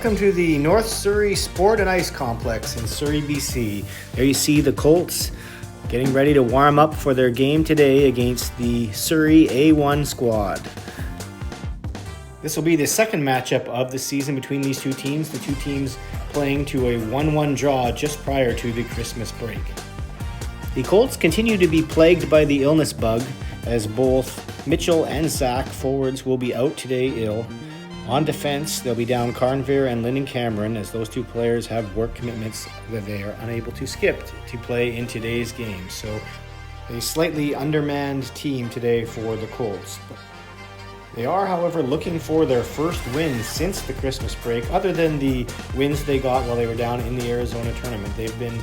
Welcome to the North Surrey Sport and Ice Complex in Surrey, BC. There you see the Colts getting ready to warm up for their game today against the Surrey A1 squad. This will be the second matchup of the season between these two teams, the two teams playing to a 1-1 draw just prior to the Christmas break. The Colts continue to be plagued by the illness bug, as both Mitchell and Zach forwards will be out today ill. On defense, they'll be down Carnveer and Lyndon Cameron, as those two players have work commitments that they are unable to skip to play in today's game. So a slightly undermanned team today for the Colts. They are, however, looking for their first win since the Christmas break, other than the wins they got while they were down in the Arizona tournament. They've been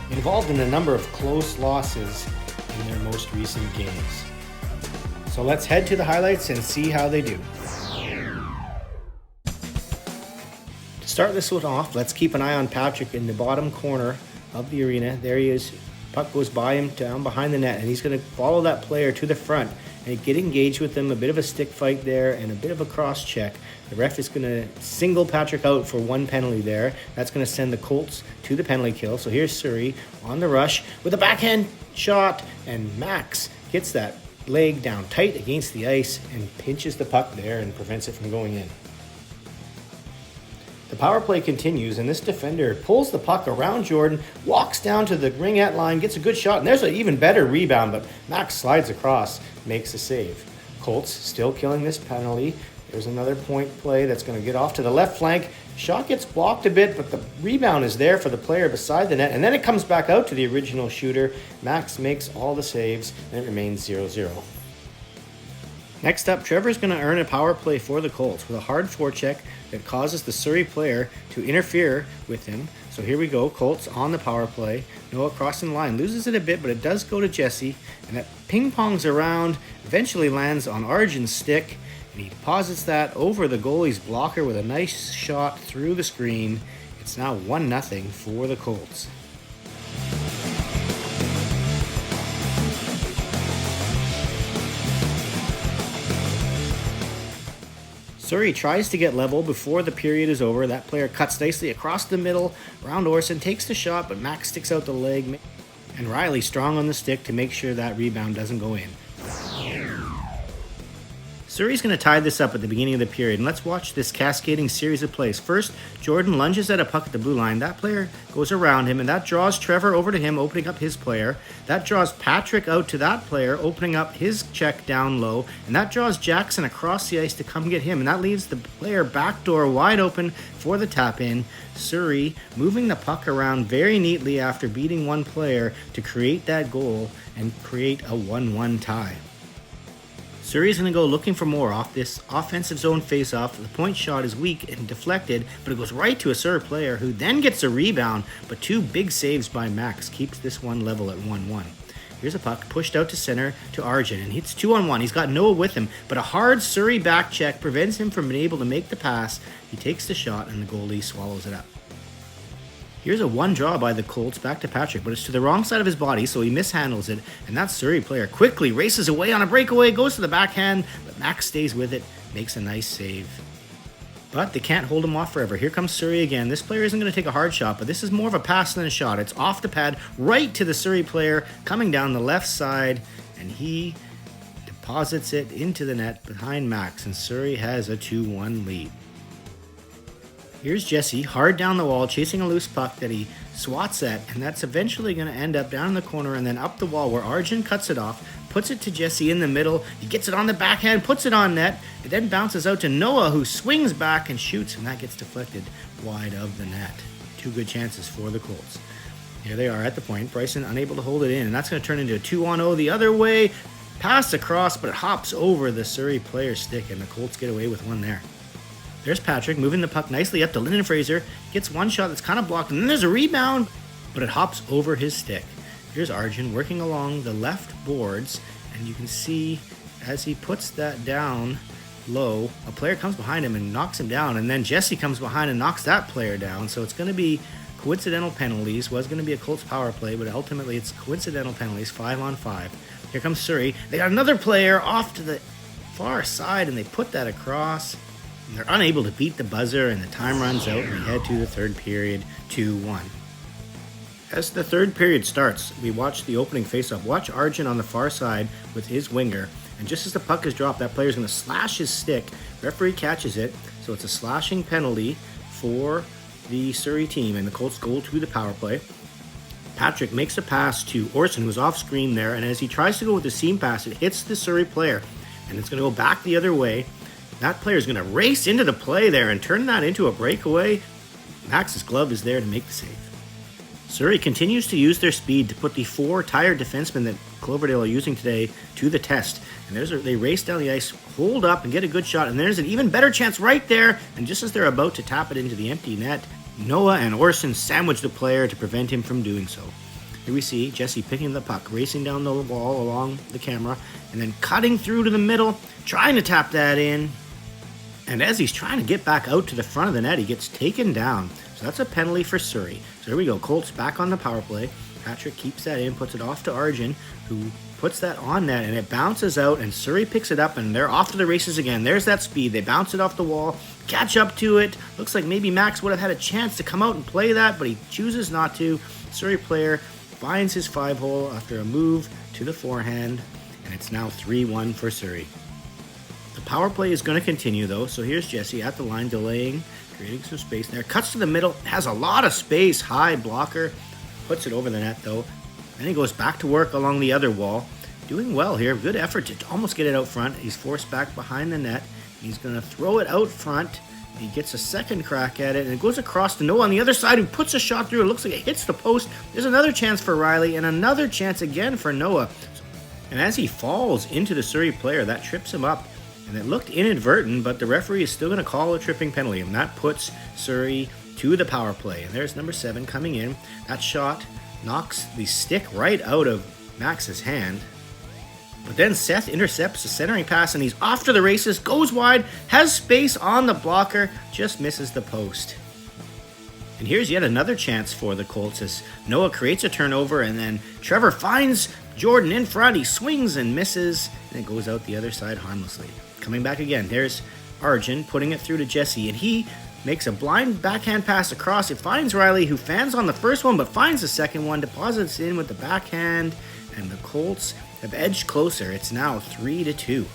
involved in a number of close losses in their most recent games. So let's head to the highlights and see how they do. Start this one off, let's keep an eye on Patrick in the bottom corner of the arena. There he is. Puck goes by him down behind the net, and he's going to follow that player to the front and get engaged with them. A bit of a stick fight there and a bit of a cross check. The ref is going to single Patrick out for one penalty there. That's going to send the Colts to the penalty kill. So here's Surrey on the rush with a backhand shot, and Max gets that leg down tight against the ice and pinches the puck there and prevents it from going in. The power play continues, and this defender pulls the puck around Jordan, walks down to the ringette line, gets a good shot, and there's an even better rebound, but Max slides across, makes a save. Colts still killing this penalty. There's another point play that's going to get off to the left flank. Shot gets blocked a bit, but the rebound is there for the player beside the net, and then it comes back out to the original shooter. Max makes all the saves, and it remains 0-0. Next up, Trevor's going to earn a power play for the Colts with a hard forecheck that causes the Surrey player to interfere with him. So here we go, Colts on the power play. Noah crossing the line, loses it a bit, but it does go to Jesse, and that ping-pongs around, eventually lands on Arjun's stick, and he deposits that over the goalie's blocker with a nice shot through the screen. It's now 1-0 for the Colts. Surrey tries to get level before the period is over. That player cuts nicely across the middle. Round Orson takes the shot, but Max sticks out the leg. And Riley strong on the stick to make sure that rebound doesn't go in. Surrey's going to tie this up at the beginning of the period, and let's watch this cascading series of plays. First, Jordan lunges at a puck at the blue line. That player goes around him, and that draws Trevor over to him, opening up his player. That draws Patrick out to that player, opening up his check down low, and that draws Jackson across the ice to come get him, and that leaves the player backdoor wide open for the tap-in. Surrey moving the puck around very neatly after beating one player to create that goal and create a 1-1 tie. Surrey's going to go looking for more off this offensive zone faceoff. The point shot is weak and deflected, but it goes right to a Surrey player who then gets a rebound, but two big saves by Max keeps this one level at 1-1. Here's a puck pushed out to center to Arjun, and it's 2-on-1. He's got Noah with him, but a hard Surrey back check prevents him from being able to make the pass. He takes the shot, and the goalie swallows it up. Here's a one draw by the Colts back to Patrick, but it's to the wrong side of his body, so he mishandles it, and that Surrey player quickly races away on a breakaway, goes to the backhand, but Max stays with it, makes a nice save. But they can't hold him off forever. Here comes Surrey again. This player isn't going to take a hard shot, but this is more of a pass than a shot. It's off the pad, right to the Surrey player, coming down the left side, and he deposits it into the net behind Max, and Surrey has a 2-1 lead. Here's Jesse, hard down the wall, chasing a loose puck that he swats at, and that's eventually going to end up down in the corner and then up the wall where Arjun cuts it off, puts it to Jesse in the middle. He gets it on the backhand, puts it on net. It then bounces out to Noah, who swings back and shoots, and that gets deflected wide of the net. Two good chances for the Colts. Here they are at the point. Bryson unable to hold it in, and that's going to turn into a 2-on-0 the other way. Pass across, but it hops over the Surrey player's stick, and the Colts get away with one there. There's Patrick moving the puck nicely up to Lyndon Fraser. Gets one shot that's kind of blocked, and then there's a rebound, but it hops over his stick. Here's Arjun working along the left boards, and you can see as he puts that down low, a player comes behind him and knocks him down, and then Jesse comes behind and knocks that player down. So it's going to be coincidental penalties. Was going to be a Colts power play, but ultimately it's coincidental penalties, 5-on-5. Here comes Surrey. They got another player off to the far side, and they put that across. And they're unable to beat the buzzer, and the time runs out, and we head to the third period, 2-1. As the third period starts, we watch the opening faceoff. Watch Arjun on the far side with his winger, and just as the puck is dropped, that player is going to slash his stick. Referee catches it, so it's a slashing penalty for the Surrey team, and the Colts go to the power play. Patrick makes a pass to Orson, who's off screen there, and as he tries to go with the seam pass, it hits the Surrey player, and it's going to go back the other way. That player is going to race into the play there and turn that into a breakaway. Max's glove is there to make the save. Surrey continues to use their speed to put the 4 tired defensemen that Cloverdale are using today to the test. And they race down the ice, hold up, and get a good shot. And there's an even better chance right there. And just as they're about to tap it into the empty net, Noah and Orson sandwich the player to prevent him from doing so. Here we see Jesse picking the puck, racing down the wall along the camera, and then cutting through to the middle, trying to tap that in. And as he's trying to get back out to the front of the net, he gets taken down. So that's a penalty for Surrey. So here we go. Colts back on the power play. Patrick keeps that in, puts it off to Arjun, who puts that on net, and it bounces out, and Surrey picks it up, and they're off to the races again. There's that speed. They bounce it off the wall, catch up to it. Looks like maybe Max would have had a chance to come out and play that, but he chooses not to. Surrey player finds his 5-hole after a move to the forehand, and it's now 3-1 for Surrey. The power play is going to continue, though, so here's Jesse at the line, delaying, creating some space there. Cuts to the middle, has a lot of space, high blocker, puts it over the net, though. Then he goes back to work along the other wall. Doing well here, good effort to almost get it out front. He's forced back behind the net. He's going to throw it out front. He gets a second crack at it, and it goes across to Noah on the other side, who puts a shot through. It looks like it hits the post. There's another chance for Riley, and another chance again for Noah. And as he falls into the Surrey player, that trips him up. And it looked inadvertent, but the referee is still going to call a tripping penalty, and that puts Surrey to the power play. And there's number 7 coming in. That shot knocks the stick right out of Max's hand. But then Seth intercepts the centering pass, and he's off to the races, goes wide, has space on the blocker, just misses the post. And here's yet another chance for the Colts as Noah creates a turnover, and then Trevor finds Jordan in front. He swings and misses, and it goes out the other side harmlessly. Coming back again, there's Arjun putting it through to Jesse, and he makes a blind backhand pass across. It finds Riley, who fans on the first one, but finds the second one, deposits in with the backhand, and the Colts have edged closer. It's now 3-2.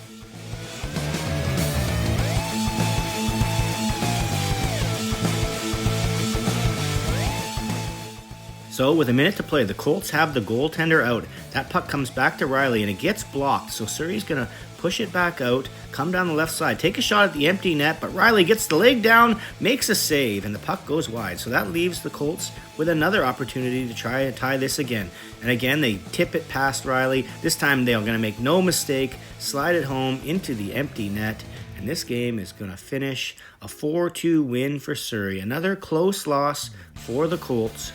So with a minute to play, the Colts have the goaltender out. That puck comes back to Riley, and it gets blocked. So Surrey's going to push it back out, come down the left side, take a shot at the empty net, but Riley gets the leg down, makes a save, and the puck goes wide. So that leaves the Colts with another opportunity to try and tie this again. And again, they tip it past Riley. This time they're going to make no mistake, slide it home into the empty net. And this game is going to finish a 4-2 win for Surrey. Another close loss for the Colts.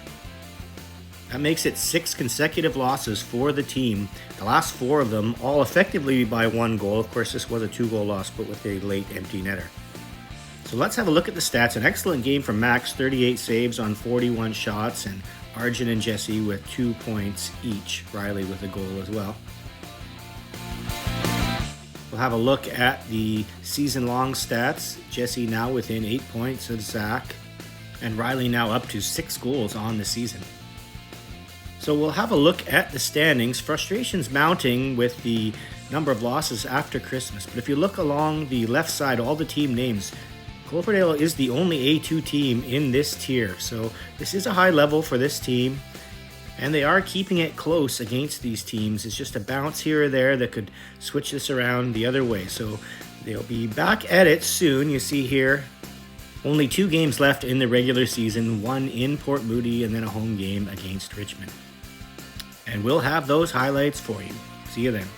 That makes it 6 consecutive losses for the team. The last 4 of them all effectively by 1 goal. Of course, this was a 2-goal loss, but with a late empty netter. So let's have a look at the stats. An excellent game from Max, 38 saves on 41 shots, and Arjun and Jesse with 2 points each. Riley with a goal as well. We'll have a look at the season-long stats. Jesse now within 8 points of Zach, and Riley now up to 6 goals on the season. So we'll have a look at the standings. Frustration's mounting with the number of losses after Christmas. But if you look along the left side, all the team names, Cloverdale is the only A2 team in this tier. So this is a high level for this team. And they are keeping it close against these teams. It's just a bounce here or there that could switch this around the other way. So they'll be back at it soon. You see here, only 2 games left in the regular season. 1 in Port Moody and then a home game against Richmond. And we'll have those highlights for you. See you then.